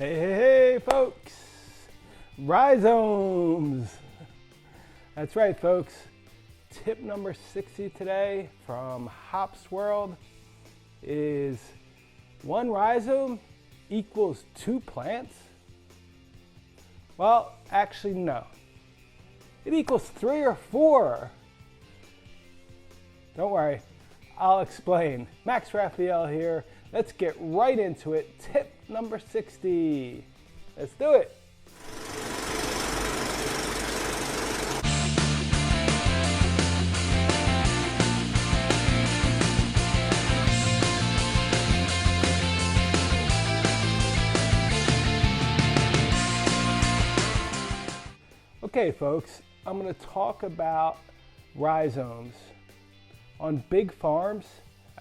Hey, hey, hey, folks! Rhizomes! That's right, folks. Tip number 60 today from Hops World is 1 rhizome equals 2 plants? Well, actually, no. It equals 3 or 4. Don't worry, I'll explain. Max Raphael here. Let's get right into it. Tip number 60. Let's do it. Okay, folks, I'm going to talk about rhizomes. On big farms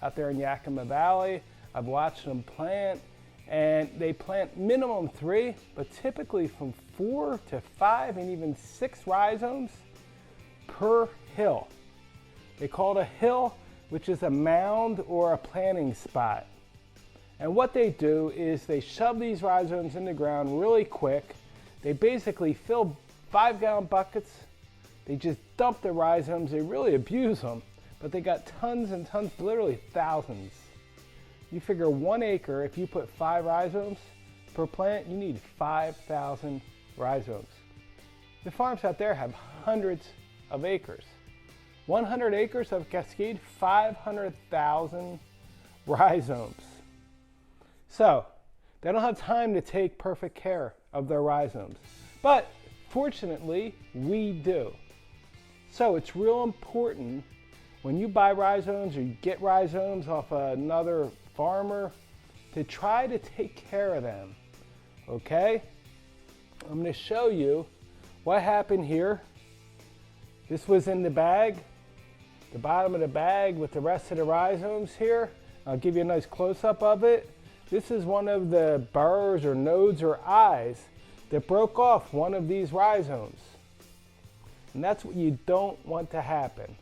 out there in Yakima Valley, I've watched them plant, and they plant minimum 3, but typically from 4 to 5 and even 6 rhizomes per hill. They call it a hill, which is a mound or a planting spot. And what they do is they shove these rhizomes in the ground really quick. They basically fill 5-gallon buckets. They just dump the rhizomes. They really abuse them, but they got tons and tons, literally thousands. You figure 1 acre, if you put 5 rhizomes per plant, you need 5,000 rhizomes. The farms out there have hundreds of acres. 100 acres of Cascade, 500,000 rhizomes. So, they don't have time to take perfect care of their rhizomes. But fortunately, we do. So it's real important when you buy rhizomes or you get rhizomes off another farmer to try to take care of them, okay? I'm going to show you what happened here. This was in the bag, the bottom of the bag with the rest of the rhizomes here. I'll give you a nice close-up of it. This is one of the burrs or nodes or eyes that broke off one of these rhizomes. And that's what you don't want to happen.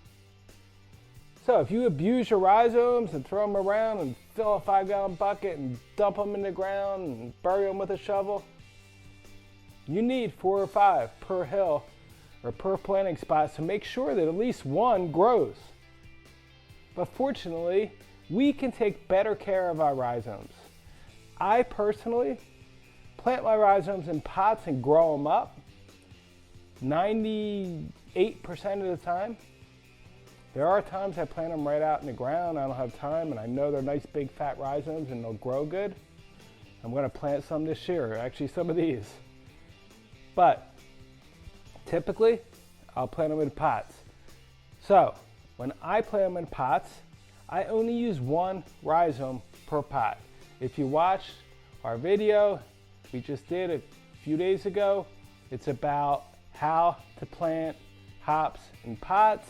So if you abuse your rhizomes and throw them around and fill a 5-gallon bucket and dump them in the ground and bury them with a shovel, you need 4 or 5 per hill or per planting spot to make sure that at least one grows. But fortunately, we can take better care of our rhizomes. I personally plant my rhizomes in pots and grow them up 98% of the time. There are times I plant them right out in the ground. I don't have time, and I know they're nice big fat rhizomes and they'll grow good. I'm going to plant some this year, actually some of these. But typically, I'll plant them in pots. So when I plant them in pots, I only use 1 rhizome per pot. If you watched our video we just did a few days ago, it's about how to plant hops in pots.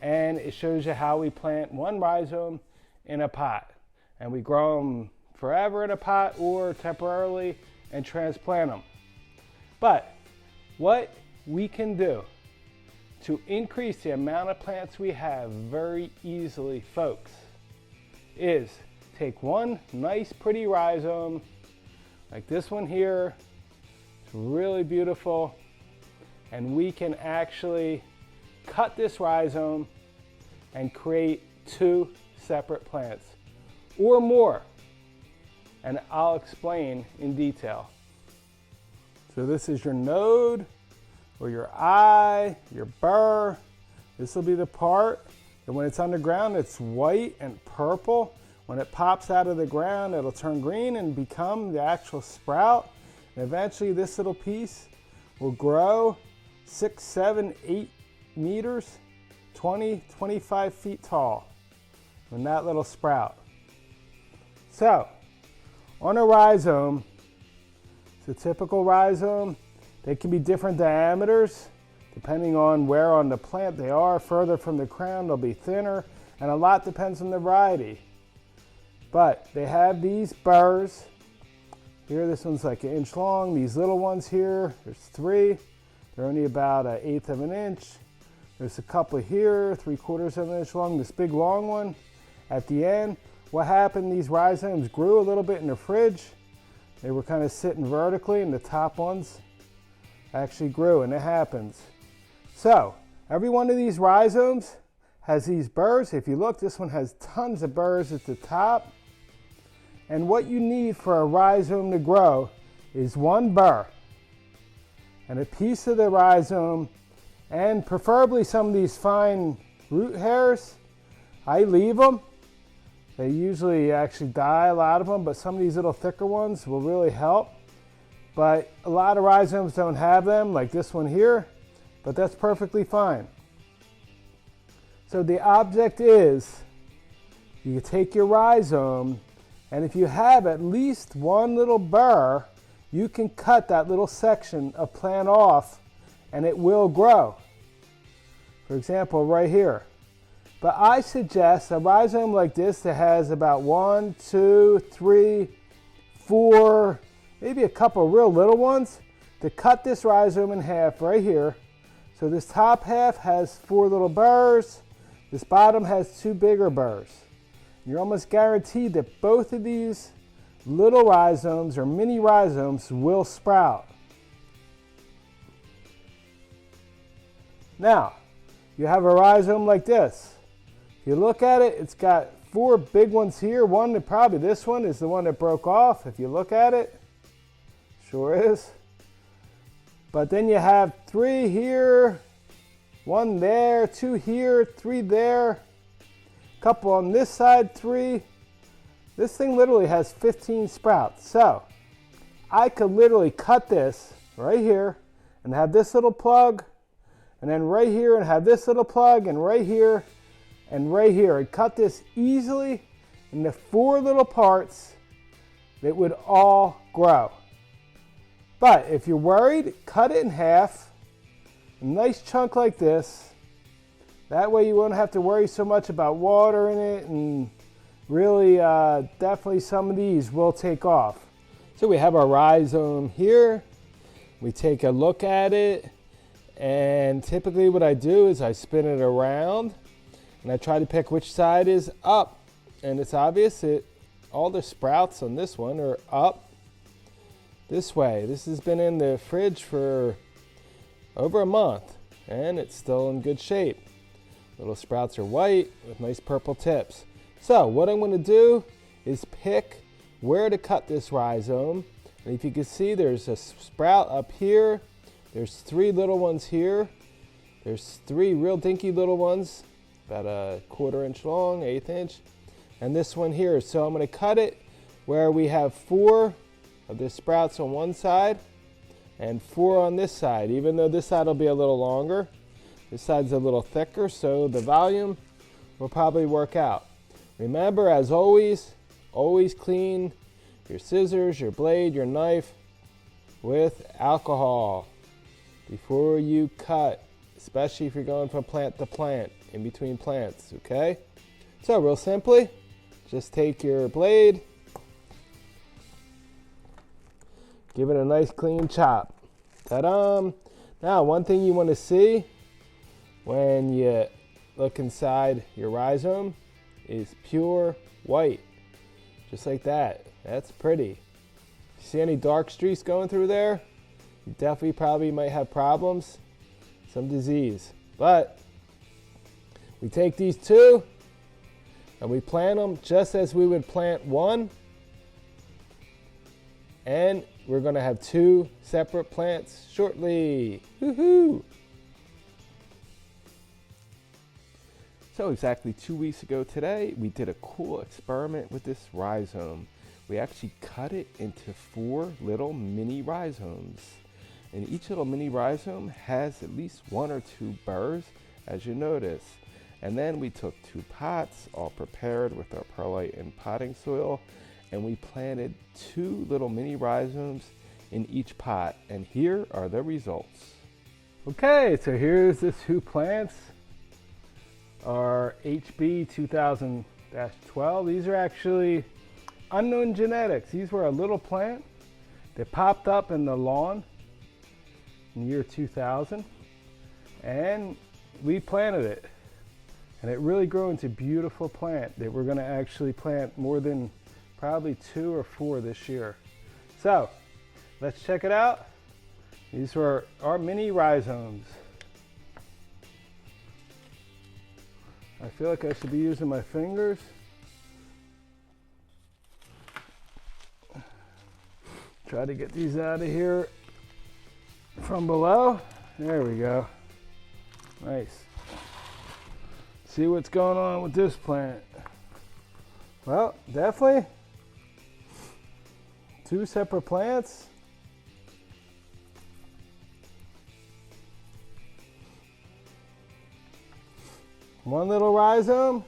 And it shows you how we plant 1 rhizome in a pot. And we grow them forever in a pot or temporarily and transplant them. But what we can do to increase the amount of plants we have very easily, folks, is take 1 nice pretty rhizome, like this one here. It's really beautiful. And we can actually cut this rhizome and create 2 separate plants or more, and I'll explain in detail. So this is your node or your eye, your burr. This will be the part that when it's underground it's white and purple. When it pops out of the ground it'll turn green and become the actual sprout, and eventually this little piece will grow 6, 7, 8 meters, 20, 25 feet tall from that little sprout. So on a rhizome, it's a typical rhizome. They can be different diameters depending on where on the plant they are. Further from the crown they'll be thinner, and a lot depends on the variety. But they have these burrs here. This one's like 1 inch long. These little ones here, there's 3. They're only about 1/8 of an inch. There's a couple here, 3/4 of an inch long. This big long one at the end. What happened, these rhizomes grew a little bit in the fridge. They were kind of sitting vertically, and the top ones actually grew, and it happens. So every one of these rhizomes has these burrs. If you look, this one has tons of burrs at the top. And what you need for a rhizome to grow is one burr and a piece of the rhizome, and preferably some of these fine root hairs. I leave them. They usually actually die, a lot of them, but some of these little thicker ones will really help. But a lot of rhizomes don't have them, like this one here, but that's perfectly fine. So the object is, you take your rhizome, and if you have at least one little burr, you can cut that little section of plant off and it will grow. For example, right here. But I suggest a rhizome like this that has about 1, 2, 3, 4, maybe a couple real little ones, to cut this rhizome in half right here. So this top half has 4 little burrs, this bottom has 2 bigger burrs. You're almost guaranteed that both of these little rhizomes or mini rhizomes will sprout. Now, you have a rhizome like this. If you look at it, it's got 4 big ones here. One, that probably this one is the one that broke off. If you look at it, sure is. But then you have 3 here, 1 there, 2 here, 3 there, couple on this side, 3. This thing literally has 15 sprouts. So I could literally cut this right here and have this little plug, and then right here and have this little plug, and right here and right here, and cut this easily into 4 little parts that would all grow. But if you're worried, cut it in half, a nice chunk like this. That way you won't have to worry so much about watering it, and really definitely some of these will take off. So we have our rhizome here. We take a look at it, and typically what I do is I spin it around and I try to pick which side is up. And it's obvious that all the sprouts on this one are up this way. This has been in the fridge for over a month and it's still in good shape. Little sprouts are white with nice purple tips. So what I'm going to do is pick where to cut this rhizome. And if you can see, there's a sprout up here. There's 3 little ones here. There's 3 real dinky little ones, about a 1/4 inch long, 1/8 inch. And this one here. So I'm going to cut it where we have 4 of the sprouts on one side and 4 on this side, even though this side will be a little longer. This side's a little thicker, so the volume will probably work out. Remember, as always, always clean your scissors, your blade, your knife with alcohol before you cut, especially if you're going from plant to plant, in between plants, okay? So real simply, just take your blade, give it a nice clean chop. Ta-da! Now, one thing you want to see when you look inside your rhizome is pure white, just like that. That's pretty. If you see any dark streaks going through there, you definitely probably might have problems, some disease. But we take these 2 and we plant them just as we would plant one, and we're going to have 2 separate plants shortly. Woohoo! So exactly 2 weeks ago today, we did a cool experiment with this rhizome. We actually cut it into 4 little mini rhizomes. And each little mini rhizome has at least 1 or 2 burrs, as you notice. And then we took 2 pots, all prepared with our perlite and potting soil, and we planted 2 little mini rhizomes in each pot. And here are the results. Okay, so here's the 2 plants. Our HB 2000-12. These are actually unknown genetics. These were a little plant that popped up in the lawn in the year 2000, and we planted it, and it really grew into a beautiful plant that we're going to actually plant more than probably 2 or 4 this year. So let's check it out. These were our mini rhizomes. I feel like I should be using my fingers. Try to get these out of here from below. There we go. Nice. See what's going on with this plant. Well, definitely two separate plants. One little rhizome,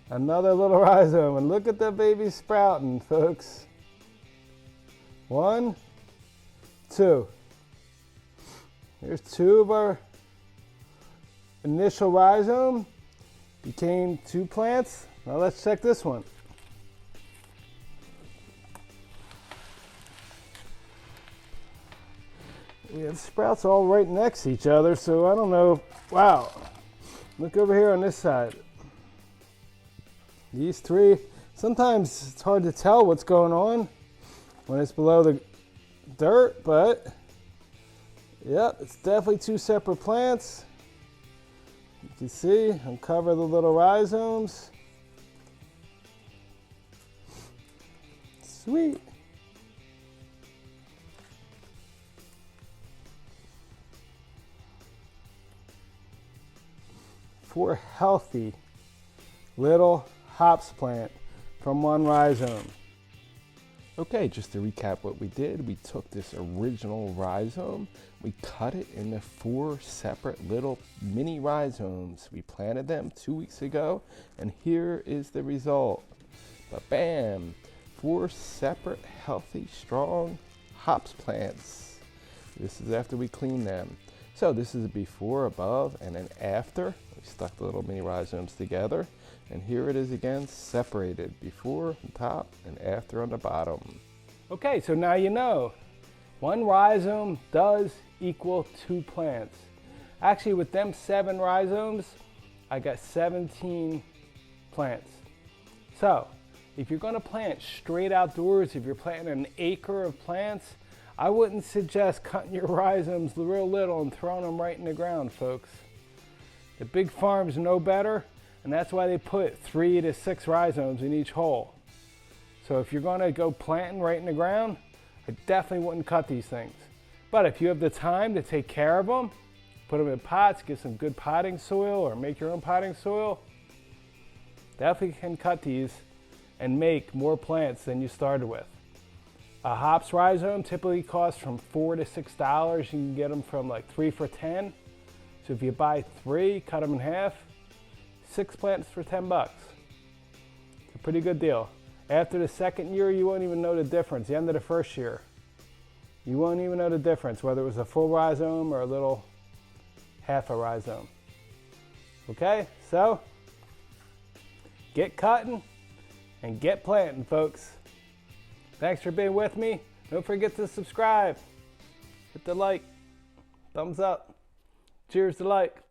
another little rhizome, and look at the baby sprouting, folks. 1, 2. Here's 2 of our initial rhizome. Became 2 plants. Now let's check this one. We have sprouts all right next to each other, so I don't know. Wow. Look over here on this side. These 3, sometimes it's hard to tell what's going on when it's below the dirt, but yep, it's definitely 2 separate plants. You can see, uncover the little rhizomes. Sweet. For healthy little hops plant from one rhizome. Okay, just to recap what we did, we took this original rhizome, we cut it into 4 separate little mini rhizomes. We planted them 2 weeks ago, and here is the result. BAMM! 4 separate, healthy, strong hops plants. This is after we clean them. So this is a before, above, and an after. We stuck the little mini rhizomes together. And here it is again, separated, before on top and after on the bottom. Okay, so now you know. 1 rhizome does equal 2 plants. Actually, with them 7 rhizomes, I got 17 plants. So, if you're gonna plant straight outdoors, if you're planting an acre of plants, I wouldn't suggest cutting your rhizomes real little and throwing them right in the ground, folks. The big farms know better, and that's why they put 3 to 6 rhizomes in each hole. So if you're gonna go planting right in the ground, I definitely wouldn't cut these things. But if you have the time to take care of them, put them in pots, get some good potting soil or make your own potting soil, definitely can cut these and make more plants than you started with. A hops rhizome typically costs from $4 to $6. You can get them from like 3 for $10. So if you buy 3, cut them in half, 6 plants for $10. It's a pretty good deal. After the second year, you won't even know the difference. The end of the first year, you won't even know the difference, whether it was a full rhizome or a little half a rhizome. Okay, so get cutting and get planting, folks. Thanks for being with me. Don't forget to subscribe. Hit the like, thumbs up. Cheers to like.